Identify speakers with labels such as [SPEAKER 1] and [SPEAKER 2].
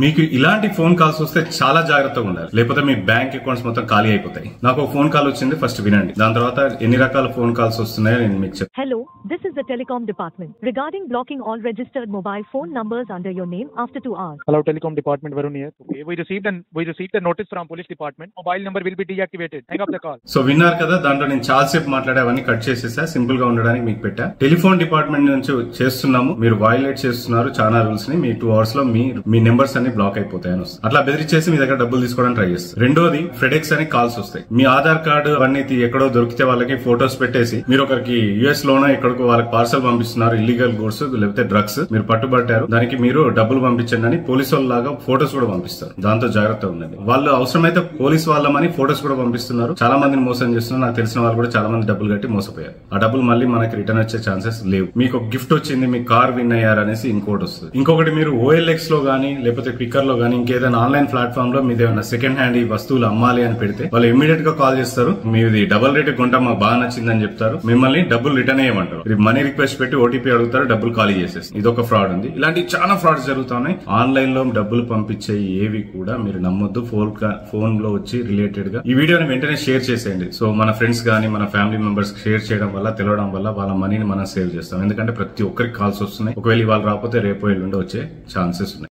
[SPEAKER 1] మీకు ఇలాంటి phone calls వస్తే చాలా జాగ్రత్తగా ఉండాలి, లేకపోతే మీ బ్యాంక్ అకౌంట్స్ మొత్తం ఖాళీ అయిపోతాయి. నాకు ఒక ఫోన్ కాల్ వచ్చింది, ఫస్ట్ వినండి, దాని తర్వాత ఎన్ని రకాల ఫోన్ కాల్స్ వస్తున్నాయో నేను మీకు చెప్తాను.
[SPEAKER 2] Hello, this is the telecom department. Regarding blocking all registered mobile phone numbers under your name after 2 hours.
[SPEAKER 3] Hello, telecom department, Varun here. Okay, we received a notice from police department. Mobile number will be deactivated. Hang up the call.
[SPEAKER 1] So విన్నారు కదా, దాంట్లో నేను చాలా సేపు మాట్లాడేవన్నీ cut చేసేసా, simple గా ఉండడానికి మీకు పెట్టా. టెలిఫోన్ డిపార్ట్మెంట్ నుంచి చేస్తున్నాము, మీరు వైలేట్ చేస్తున్నారు చాలా రూల్స్ ని, మీ 2 hours లో మీ నెంబర్స్ అన్ని బ్లాక్ అయిపోతాయని వస్తుంది. అట్లా బెదిరించేసి మీ దగ్గర డబ్బులు తీసుకోవడానికి ట్రై చేస్తారు. రెండోది ఫెడెక్స్ అని కాల్స్ వస్తాయి. మీ ఆధార్ కార్డు అవన్నీ ఎక్కడో దొరికితే వాళ్ళకి ఫోటోస్ పెట్టేసి మీరు ఒకరికి యుఎస్ లోనో ఎక్కడికో వాళ్ళకి పార్సల్ పంపిస్తున్నారు, ఇల్లీగల్ గూడ్స్ లేకపోతే డ్రగ్స్, మీరు పట్టుబట్టారు, దానికి మీరు డబ్బులు పంపించండి అని పోలీసు వాళ్ళలాగా ఫోటోస్ కూడా పంపిస్తారు. దాంతో జాగ్రత్త ఉండండి. వాళ్ళు అవసరమైతే పోలీసు వాళ్ళమని ఫోటోస్ కూడా పంపిస్తున్నారు, చాలా మందిని మోసం చేస్తున్నారు. నాకు తెలిసిన వాళ్ళు కూడా చాలా మంది డబ్బులు కట్టి మోసపోయారు. ఆ డబ్బులు మళ్ళీ మనకి రిటర్న్ వచ్చే ఛాన్సెస్ లేవు. మీకు ఒక గిఫ్ట్ వచ్చింది, మీ కార్ విన్ అయ్యారు అనేసి ఇంకోటి వస్తుంది. ఇంకొకటి మీరు OLX లో గానీ లేకపోతే క్విక్కర్ లో గానీ ఇంకేదైనా ఆన్లైన్ ప్లాట్ఫామ్ లో మీదేమైనా సెకండ్ హ్యాండ్ ఈ వస్తువులు అమ్మాలి అని పెడితే వాళ్ళు ఇమీడియట్ గా కాల్ చేస్తారు, మీది డబుల్ రేట్ కొంటా మాకు బాగా నచ్చిందని చెప్తారు, మిమ్మల్ని డబ్బులు రిటర్న్ అయ్యమంటారు. మనీ రిక్వెస్ట్ పెట్టి OTP అడుగుతారు, డబ్బులు ఖాళీ చేసేస్తారు. ఇదొక ఫ్రాడ్ ఉంది. ఇలాంటి చాలా ఫ్రాడ్స్ జరుగుతున్నాయి. ఆన్లైన్ లో డబ్బులు పంపించే ఏవి కూడా మీరు నమ్మొద్దు. ఫోన్ లో వచ్చి రిలేటెడ్ గా ఈ వీడియోని వెంటనే షేర్ చేసేయండి. సో మన ఫ్రెండ్స్ గానీ మన ఫ్యామిలీ మెంబర్స్ షేర్ చేయడం వల్ల తెలవడం వల్ల వాళ్ళ మనీని మనం సేవ్ చేస్తాం. ఎందుకంటే ప్రతి ఒక్కరికి కాల్స్ వస్తున్నాయి. ఒకవేళ వాళ్ళు రాకపోతే రేపు ఎల్లుండి వచ్చే ఛాన్సెస్ ఉన్నాయి.